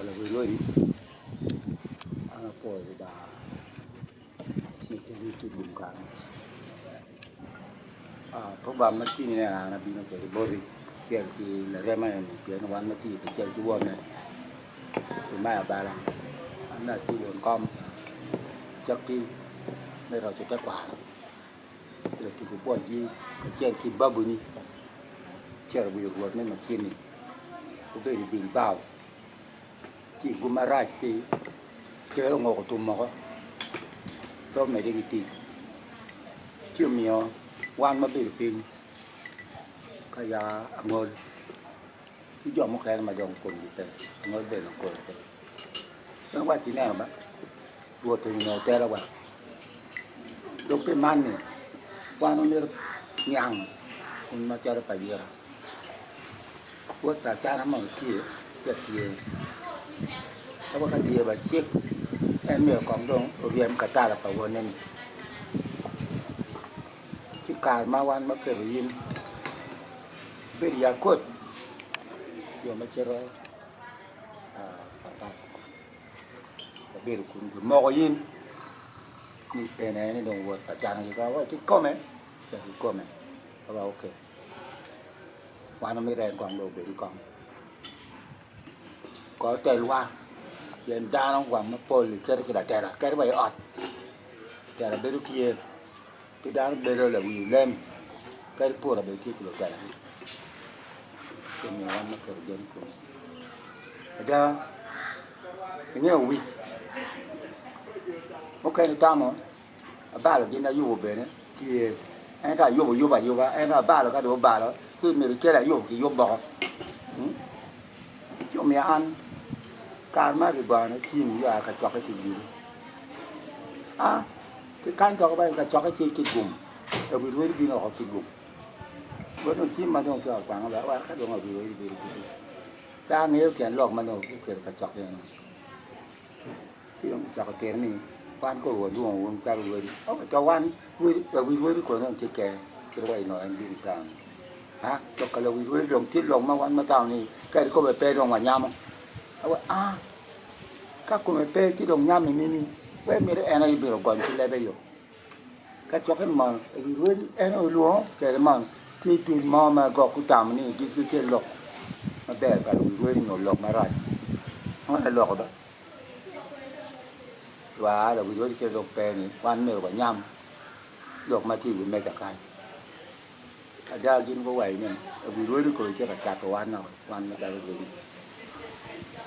là người nuôi đi poi da mi che di tu dunga proba mati ni na bino che bori che ti la rema ni che no wan mati che che buon ne ti mai bala anna tu buon com chắc kiไม่เราจะแก้กว่าเราที่กูปวดยี่เช่นกินบ้าบุญนี่เชื่อวิวรถไม่มาชิมนี่กูไปดิ่งเบ้าจีกูมาไล่ตีเจอแล้วงอกตุ้มมาก็รอบไหนได้กี่ตีเชื่อเมียววานมาไปปิงขยาเงินที่ยอมมาแค่มาจองคนอยู่แต่เงินเดินคนแต่แล้วว่าจีแน่หรอบ้างตัวถึงเงาแต่ละว่าlúc cái man này qua nó mir nhang con mà chơi phải đi quất ta cha nó mỏng kia đẹp kia các bác kia và chiếc em nhiều còn đâu rồi em cả ta là phải quên nên chiếc cài ma quan mất cái gì bây giờ quất giờ mới chơi rồi bây giờ cũng mò yênนี่เป็นไงนี่ดงวัดอาจารย์ก็ว่าที่ก้มไหมจะที่ก้มไหมเขาบอกโอเควานไม่แรงกว่าโดเบลกองก็แต่ว่าเย็นด้านน้องกว่ามาปอยหรือแค่ได้แต่ละแค่ได้ใบอดแต่ละเบลที่ที่ด้านเบลเลยวิวเล่มแค่ได้ปวดเบลที่ตัวแต่ละจะมีวันมาเกิดเย็นกูอาจารย์อย่างเงี้ยวิok nó ta mà ba là cái này yêu về đấy thì anh ta yêu bà anh ta ba là cái đồ bà đó cứ mình kia là yêu thì yêu bò cho mẹ ăn cá mà thì bà nó chim ra cái chọc cái gì cái can cho các bạn cái chọc cái gùm rồi bị đuôi đi nó học gùm bữa nó chim mà nó kiểu quảng là ba cái đồ mà bị ta nếu kẹn lọc mà nó cái chọc này thì nó chọc cái nàyวันก็หัวยุ่งวงการเลยเอาแต่วันวิวคนนั้นจะแก่จะไว้หน่อยอันดีต่างฮะแล้วก็เราวิวลงทิศลงมาวันมาเจ้านี่แกก็ไปเปย์ลงมายามเอาว่าก็คุณไปเปย์ที่ลงยามนี่เว้ยไม่ได้แอนอะไรไปหรอกก่อนที่แรกไปอยู่ก็จอกให้มันวิวแอนเอาล้วงแกมันที่ตื่นมาก็กูตามนี่กี่เกี่ยหลอกมาแบกกันวิวนี่หลอกมาไรอะไรหลอกก็ว่าเราไปดูที่โรงแรมนี่วันเมื่อวันย่ำดอกมาที่วิไม่จากใครอาจารย์กินก็ไหวเนี่ยเราไปดูที่คนที่ประจักษ์วันเนาะวันไม่ได้เลย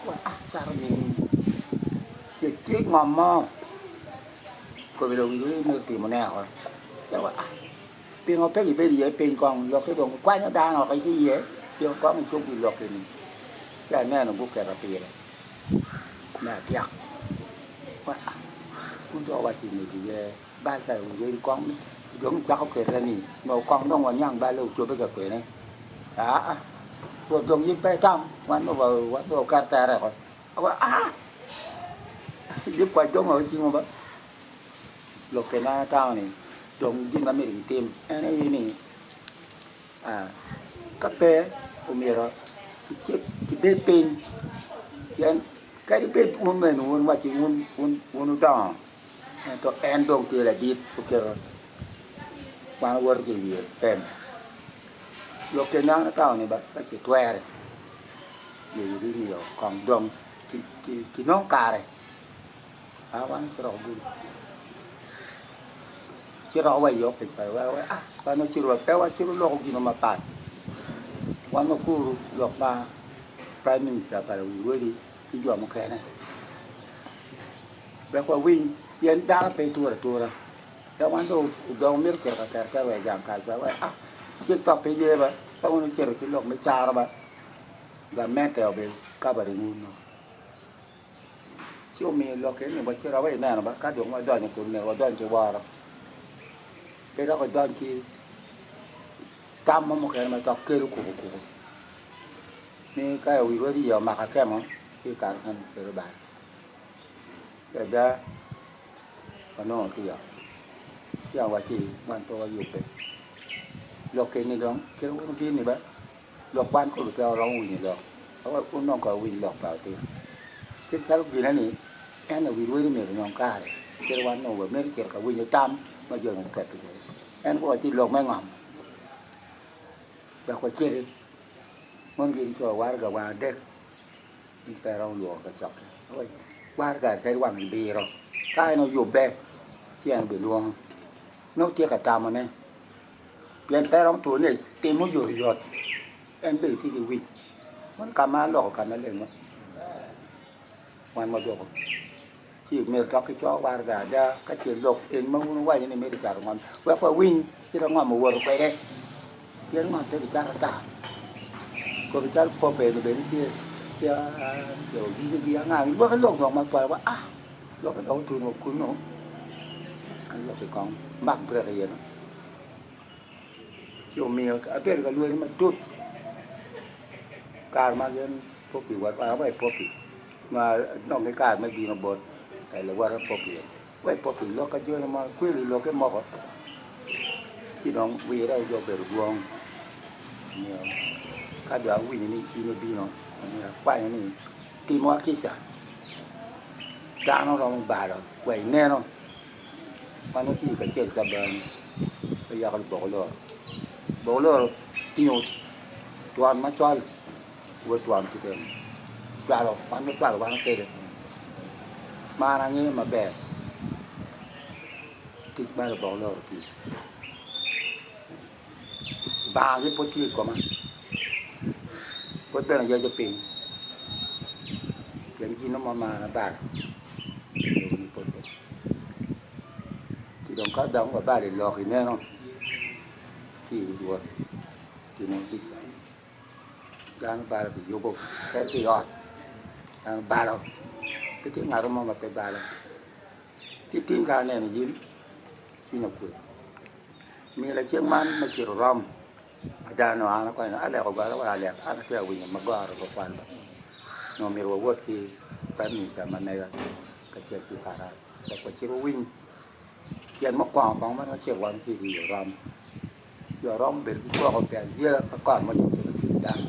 ว่าจารย์นี่เจ๊งอมมอก็ไปดูที่เมื่อตีมันแน่เหรอแต่ว่าเป็นเอาไปกี่ปีดีเป็นกองเราไปดงกว้านเราด่าเราไปที่เยอะเดี๋ยวก็มันช่วงปีหลอกเลยนี่แก่แน่หนูพวกแกระปีเลยแม่เปียกว่าคุณจะว่าจริงหรือบ้านแต่ยังกองยังจะเขาเกิดอะไรนี่เรากองต้องวันย่างบ้านเราช่วยไปเกิดเกิดนี่ตัวตรงยิ่งไปตั้มวันเราการแต่อะไรก่อนเอาว่ายิ่งกว่าจงเอาจริงมั้งหลอกแค่หน้าเจ้านี่จงยิ่งมันไม่ถึงเต็มไอ้นี่ก็เป๊ะผมมีอะไรที่เด็ดเป็นยันcái đấy biết muốn mình muốn mà chỉ muốn đó to en dong kia là đi ok rồi qua work cái gì em lúc cái nắng nó cao này bạn chỉ toe này nhiều còn dong cái nón cà này bạn sẽ rồi chỉ rồi vậy yok phải bạn nó chỉ rồi béo chỉ rồi lọc gì mà tạt bạn nó cứ lọc ba prime minister phải rồi điที่อยู่มาแค่นั้นแล้วก็วิ่งยันดาไปตัวละแล้ววันดูดองมีเสียกับแต่ไว้อย่างการแต่ว่าเชื่อต่อไปเยอะแบบเพราะมันเชื่อที่โลกไม่ช้าแล้วแบบแล้วแม่แต่เอาไปก้าวไปงูนเชื่อมีโลกเห็นอย่างว่าเชื่อเราไว้แน่นะแบบการดองว่าดอนอย่างคนเนี่ยว่าดอนจะว่าเราไปแล้วก็ดอนที่ตามมาแค่มาต่อเกลือกูนี่ก็เอาไว้ที่เยอะมากแค่มั้งที่การทำเป็นแบบแต่ได้ก็น้องที่อย่างว่าที่มันตัวอยู่เป็นเราเก่งในเรื่องเก่งคนที่นี่แบบเราบ้านก็รู้แต่เราวิ่งนี่เราเพราะว่าคุณน้องก็วิ่งหลอกเปล่าตี cái lúc gì đó nè em là vì đuôi nó miệng nhom cá đấy cáiวันnó vừa mới cái cả quy nhớ tam mà giờ nó kẹt rồi em có chỉ lồng mấy ngầm và có chết đi mong gì cho qua cái qua đét điไปเราหลวงกระจกว่าcáiใช้วันดีเราcái nó dùng bèที่อันเป็นหลวงนกเตี้ยกับตามมันเนี่ยเปลี่ยนไปเราตัวเนี่ยเต็มมันอยู่หยดเอ็นเป็นที่ดีวิมันกำมาหลอกกันนั่นเองมั้งวันมาดูchỉ miền Bắc cái chỗ qua cả ra cái chuyện lục đến mông nó quay như này mới được cả ngon quay qua win chứ nó ngon một vừa quay đây tiếng ngon tới bị cha ta có bị cha phô bề nó đến kia kia kiểu gì ngang bước cái lục nó mà quay quá à lục cái đầu từ một cuốn nó anh lục cái con mặc bữa cái gì đó chiều miền ở bên cái lưới nó mà chút cả mà dân phô bị quay qua vậy phô bị mà nó cái cả mới bị nó bột cái là qua cái popi lo cái chơi mà quên đi lo cái mỏ chỉ đóng vì đây do bể ruộng nhiều cái đó vì này chỉ nó bị nó quay này tìm mua cái啥cá nó rong bà rồi quay nè nó mà nó chỉ cái chơi cái bên bây giờ cái bỏ lỡ tiêu toàn mà cho vừa toàn thì thế qua rồi bán nó chơi được mà là nghe mà bè thịt ba là bỏ lỡ thì ba cái bột thịt của mà bột bên là do cho pin cái gì nó mà là ba thì đồng cá đóng và ba để lọt thì nghe không thì đùa thì nó đi sao đang ba là phải vô bụng cái gì rồi ba đâu cái tiếng nào mà phải bà là cái tiếng ca này là dính xin học quyền mình là chiếc man mà chỉ rom ada nó quay nó ada có nó ada ada cái gì mà có rồi quan nó mình rồi vớt thì phải mình cả mà này cái chuyện thì cả là có chiếc win kiện móc quàng phóng nó chiếc quan thì giờ rom bên cái có cái gì là còn mà chúng ta đang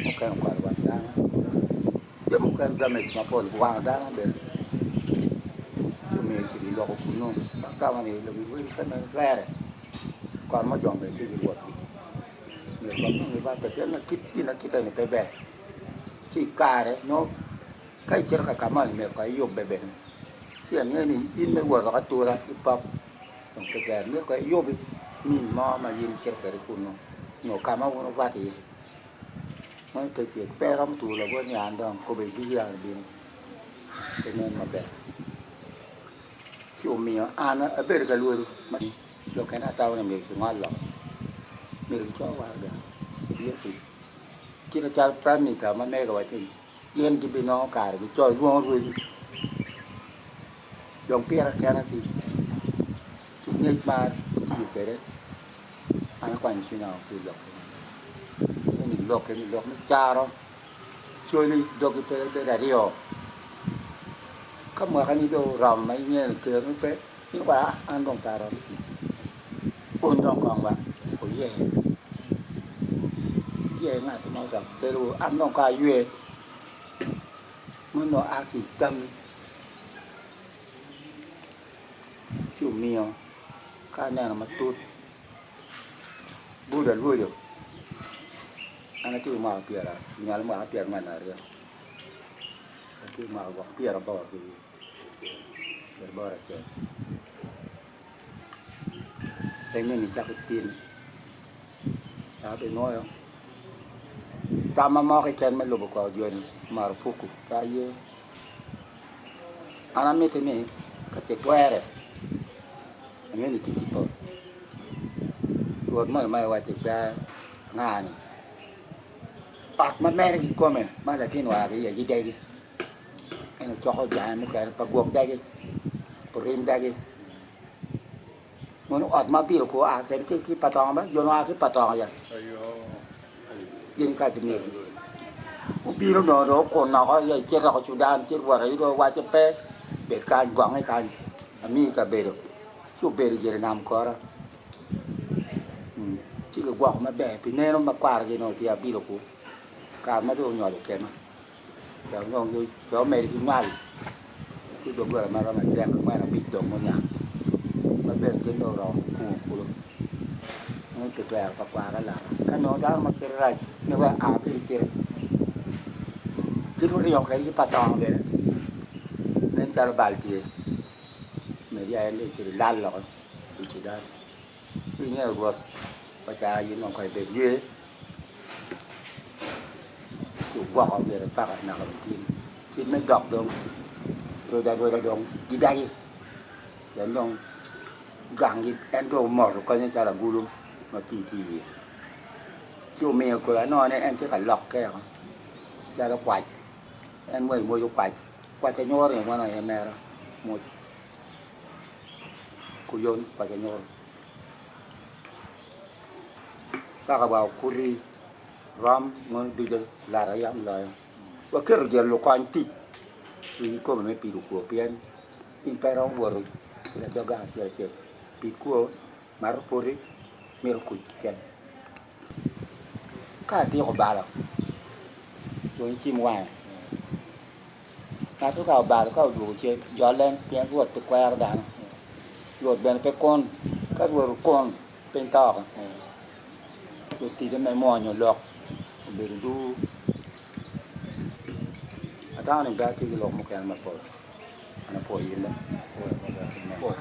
ok không còn quan đang dia bukan zaman smartphone buang dah ambil cuma chỉ lo cũng nó các bạn này lebih vui cái này rẻ còn mà chọn về cái gì luật người còn người ta tự nhiên là kita này bè chỉ cả đấy nó cái chuyện cái cảm ơn mình cái dùng bè thì anh này in mấy vừa cái tua ra ít bắp còn cái bè nước cái dùng mình mà in chuyện cái cuốn nó cảm ơn nó qua thìมันเคยเสียแป้ร่ำตัวเราว่างานดองก็ไปที่ยาบินเป็นเงินมาแบบชิวมีอ่านนะเบอร์กันรู้มันเราแค่หน้าตาเนี่ยมีถึงงานหรอกมีถึงชอบว่าเดี๋ยวเยอะสิที่เราจะแป้มีแต่มันแม่ก็ว่าจริงเย็นจะเป็นน้องกายไปจ่อยร่วงด้วยดองเปี้ยแค่นั้นทีทุกเงี้ยมาอยู่ไปได้อันนั้นความชิวเอาคือหลอกmình luộc nó cha đó chơi đi luộc cái đại đi rồi các mà cái như đồ rầm mấy như kia nó bé nhưng mà ăn còn cả rồi ôn còn bạn của dê này thì nói rằng cái đồ ăn còn cả dê mới nó ăn thì tâm chịu nhiều cái này là mà tốt bù đã lui được anh tu mau tiada, nyala mau tiada mana dia. Tu mau waktu tiada bawa tu, berbawa saja. Tapi ni cakap tin, tapi nói không. Ta mau cái chân mình lùbọ̀ qua duyên mà phuku, ta ye. Anh em ni cái chuyện quẻ đấy, anh em ni chỉ bảo. Rồi mai qua chuyện quẻ ngà ni. Bạc mà mẹ cái con mình mà là cái nồi cái gì đây anh cho họ dài một cái bạc guộc đây cái prim đây cái nó ọt mà bị của cái patong đó vô nó cái patong vậy điên cái gì nhiều bị nó nó còn nào có gì chết rồi chúng ta chết qua đấy rồi qua cho bé bể can quăng hay can mi cả bể được chú bể được gì để làm có đó chỉ cái quăng mà bể thì nên nó mà qua cái gì nó thì bị đượcการมาดูหน่อยเดี๋ยวแกมา cháu nhong như cháu mẹ đi ngoài cái đồ bữa mà mình đem được ngoài là bị trộm một nhà nó bên trên đồ đó cụ luôn nó tuyệt vời và qua cái là cái nó đã mà cái này nếu mà cái gì cái thứ riêng cái bắt đầu đấy nên cho nó bài thì người đi ăn đi chỉ lan lọt chỉ đó khi nghe vượt và cha gì nó phải về dưới chủ quọ về là phát nào làm chín mới đọc được rồi đây đồng đi đây để nó gắng gì em đồ mở rồi coi như cha là ngu luôn mà thì chiều mèo của nó này em chỉ phải lọc cái cha nó quạch em mua cho quạch cho nhô rồi qua này em mẹ đó một cô yon quạch cho nhô các bảo kuri ram ngon đi được là ra yam lại và cái rồi lo quan ti thì có mấy pi của pian in phải rong vừa thì là doga chơi pi của marpori mero cùi ken cái tí của bà là rồi chim ngoài số cao bà có đủ chơi gió lên tiếng ruột từ qua đàn ruột bên cái con các ruột con bên to rồi tí cái mày mò nhỏ lọc bên đu ở đó này ra thì lọc một cái mà phổi nó phổi gì đấy phổi